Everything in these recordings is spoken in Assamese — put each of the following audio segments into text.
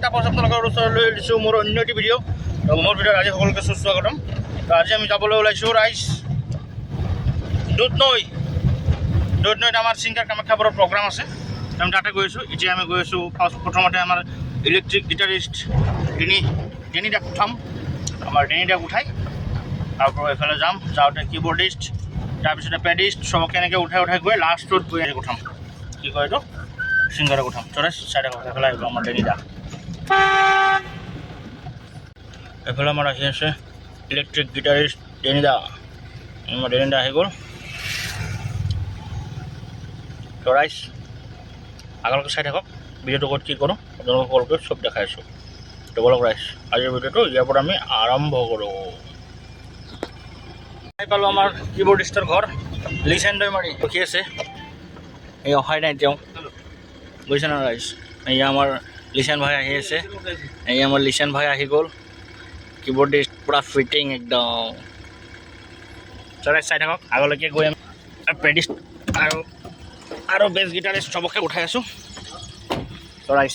তাপস আপোনালোকৰ ওচৰলৈ দিছোঁ মোৰ অন্য এটি ভিডিঅ' মোৰ ভিডিঅ'ত আজি সকলোকে সুস্বাগতম। তো আজি আমি যাবলৈ ওলাইছোঁ ৰাইজ দুধনৈত আমাৰ ছিংগাৰ কামাখ্যাপুৰৰ প্ৰগ্ৰাম আছে। আমি তাতে গৈ আছোঁ। এতিয়া আমি গৈ আছোঁ প্ৰথমতে আমাৰ ইলেক্ট্ৰিক গিটাৰিষ্ট ডেনিদাক উঠাম। আমাৰ ডেনিদাক উঠাই তাৰপৰা এইফালে যাম, যাওঁতে কিবৰ্ডিষ্ট তাৰপিছতে পেডিষ্ট চবকে এনেকৈ উঠাই গৈ লাষ্টত গৈ উঠাম, কি কয় এইটো ছিংগাৰক উঠাম। চৰে চাইডে এইফালে আহিব আমাৰ ডেনিদা। এইফালে আমাৰ আহি আছে ইলেক্ট্ৰিক গিটাৰিষ্ট ডেনিদা। আমাৰ ডেনিদা আহি গ'ল। তো ৰাইজ আগলৈকে চাই থাকক, ভিডিঅ'টো ক'ত কি কৰোঁ আপোনালোকক সকলোকে চব দেখাই আছোঁ। তো বলক ৰাইজ আজিৰ ভিডিঅ'টো ইয়াৰ পৰা আমি আৰম্ভ কৰোঁ। আহি পালোঁ আমাৰ কিবৰ্ডিষ্টৰ ঘৰ। লিচেণ্ডই মাৰি ৰখি আছে, এই অহাই নাই তেওঁ, বুজিছে না ৰাইজ। এয়া আমাৰ লিচেন ভাই আহি আছে, এয়া আমাৰ লিচেন ভাই আহি গ'ল। কিবৰ্ডিষ্ট পূৰা ফিটিং একদম। চৰাই চাই থাকক, আগলৈকে গৈ আমি পেডিষ্ট আৰু বেছ গিটাৰিষ্ট চবকে উঠাই আছোঁ। চৰাই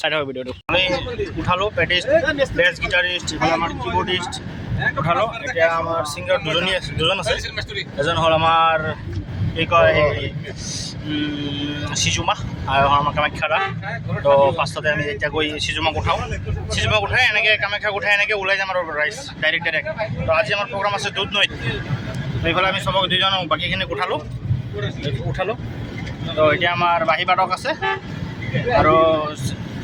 চাই থাকক ভিডিঅ'টো। আমি উঠালোঁ পেডিষ্ট, বেছ গিটাৰিষ্ট, এইফালে আমাৰ কিবৰ্ডিষ্ট উঠালোঁ। এতিয়া আমাৰ ছিংগাৰ দুজন আছে। এজন হ'ল আমাৰ কি কয় সিজুমা আৰু আমাৰ কামাখ্যাদা। তো ফাৰ্ষ্টতে আমি এতিয়া গৈ সিজুমাক উঠাওঁ। সিজুমাক উঠাই এনেকৈ কামাখ্যাক উঠাই এনেকৈ ওলাই যাম আৰু ৰাইজ ডাইৰেক্ট। তো আজি আমাৰ প্ৰগ্ৰাম আছে দুধনৈত। এইফালে আমি চবক দুজন বাকীখিনিক উঠালোঁ। তো এতিয়া আমাৰ বাঁহী বাদক আছে আৰু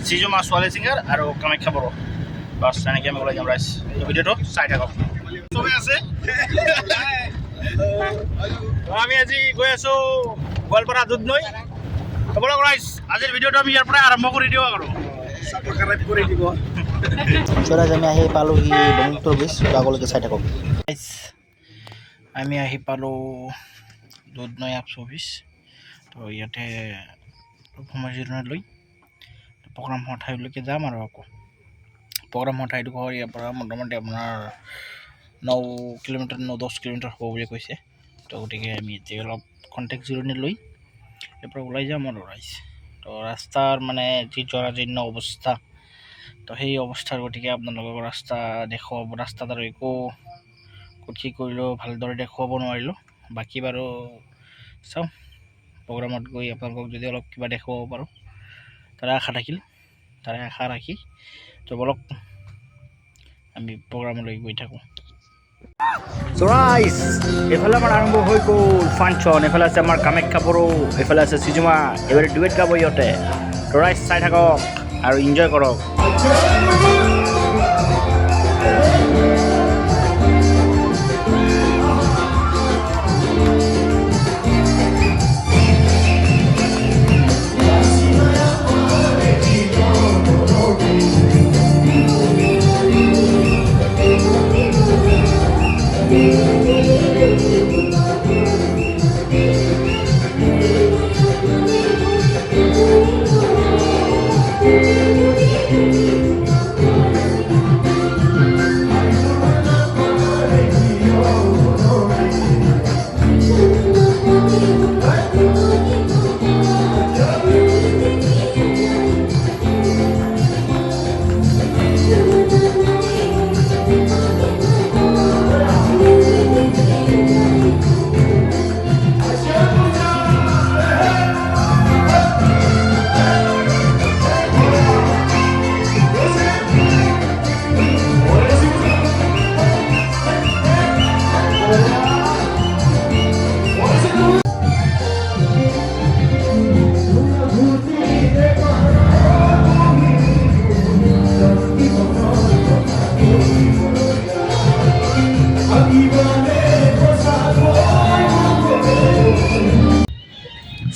সিজুমা ছোৱালী ছিংগাৰ আৰু কামাখ্যা বড়ো। বাছ এনেকৈ আমি ওলাই যাম ৰাইজ। ভিডিঅ'টো চাই থাকক। চবেই আছে। আমি আজি গৈ আছোঁ গোৱালপাৰা দুধনৈ। বলক ৰাইজ আজিৰ ভিডিঅ'টো আমি ইয়াৰ পৰাই আৰম্ভ কৰি দিওঁ আৰু চৰাই আমি আহি পালোঁহি ব্ৰহ্মপুত্ৰ ব্ৰীজ। আগলৈকে চাই থাকক। আমি আহি পালোঁ দুধনৈ আপ-চৌবিছ। তো ইয়াতে সময় জিৰণি লৈ প্ৰগ্ৰাম হোৱা ঠাইলৈকে যাম আৰু আকৌ প্ৰগ্ৰাম হোৱা ঠাইডোখৰ ইয়াৰ পৰা মোটামুটি আপোনাৰ 9 কিলোমিটাৰ 10 কিলোমিটাৰ হ'ব বুলি কৈছে। তো গতিকে আমি এতিয়া অলপ কণ্টেক্ট জিৰণি লৈ ইয়াৰ পৰা ওলাই যাম আৰু ৰাইজ। তো ৰাস্তাৰ মানে যি জৰাজীৰ্ণ অৱস্থা, তো সেই অৱস্থাৰ গতিকে আপোনালোকক ৰাস্তা দেখুৱাব, ৰাস্তাত আৰু একো কি কৰিলেও ভালদৰে দেখুৱাব নোৱাৰিলোঁ। বাকী বাৰু চাওঁ প্ৰগ্ৰামত গৈ আপোনালোকক যদি অলপ কিবা দেখুৱাব পাৰোঁ তাৰে আশা ৰাখি তো বলক আমি প্ৰগ্ৰামলৈ গৈ থাকোঁ। ৰাইজ এইফালে আমাৰ আৰম্ভ হৈ গ'ল ফাংচন। এইফালে আছে আমাৰ কামাখ্যা বড়ো, এইফালে আছে সিজুমা। এইবাৰে ডুৱেট গাব ইহঁতে। তো ৰাইজ চাই থাকক আৰু এনজয় কৰক।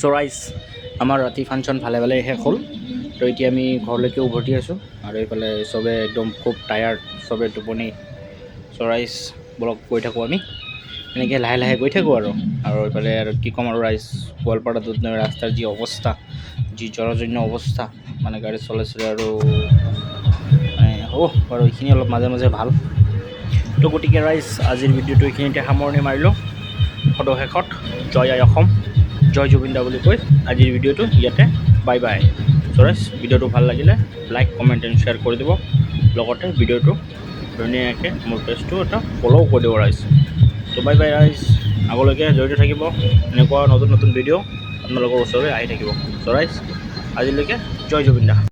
চ' ৰাইজ আমাৰ ৰাতি ফাংচন ভালে শেষ হ'ল। তো এতিয়া আমি ঘৰলৈকে উভতি আছোঁ আৰু এইফালে চবে একদম খুব টায়াৰ্ড, চবে টোপনি। চ' ৰাইজ বলক গৈ থাকোঁ আমি এনেকৈ লাহে গৈ থাকোঁ আৰু এইফালে আৰু কি ক'ম আৰু ৰাইজ গোৱালপাৰা দুধনৈ ৰাস্তাৰ যি অৱস্থা, যি জৰাজীৰ্ণ অৱস্থা, মানে গাড়ী চলাচল আৰু মানে হ'ব বাৰু এইখিনি অলপ মাজে মাজে ভাল। তো গতিকে ৰাইজ আজিৰ ভিডিঅ'টো এইখিনিতে সামৰণি মাৰিলোঁ। সদশেষত জয় আই অসম, জয় জুবিন দা বুলি কৈ আজিৰ ভিডিঅ'টো ইয়াতে বাই বাই। চ' ৰাইজ ভিডিঅ'টো ভাল লাগিলে লাইক কমেণ্ট এণ্ড শ্বেয়াৰ কৰি দিব, লগতে ভিডিঅ'টো ধুনীয়াকৈ মোৰ পেজটো এটা ফ'ল' কৰি দিব ৰাইজ। ত' বাই বাই ৰাইজ, আগলৈকে জড়িত থাকিব, এনেকুৱা নতুন নতুন ভিডিঅ' আপোনালোকৰ ওচৰলৈ আহি থাকিব। চ' ৰাইজ আজিলৈকে জয় জুবিন দা।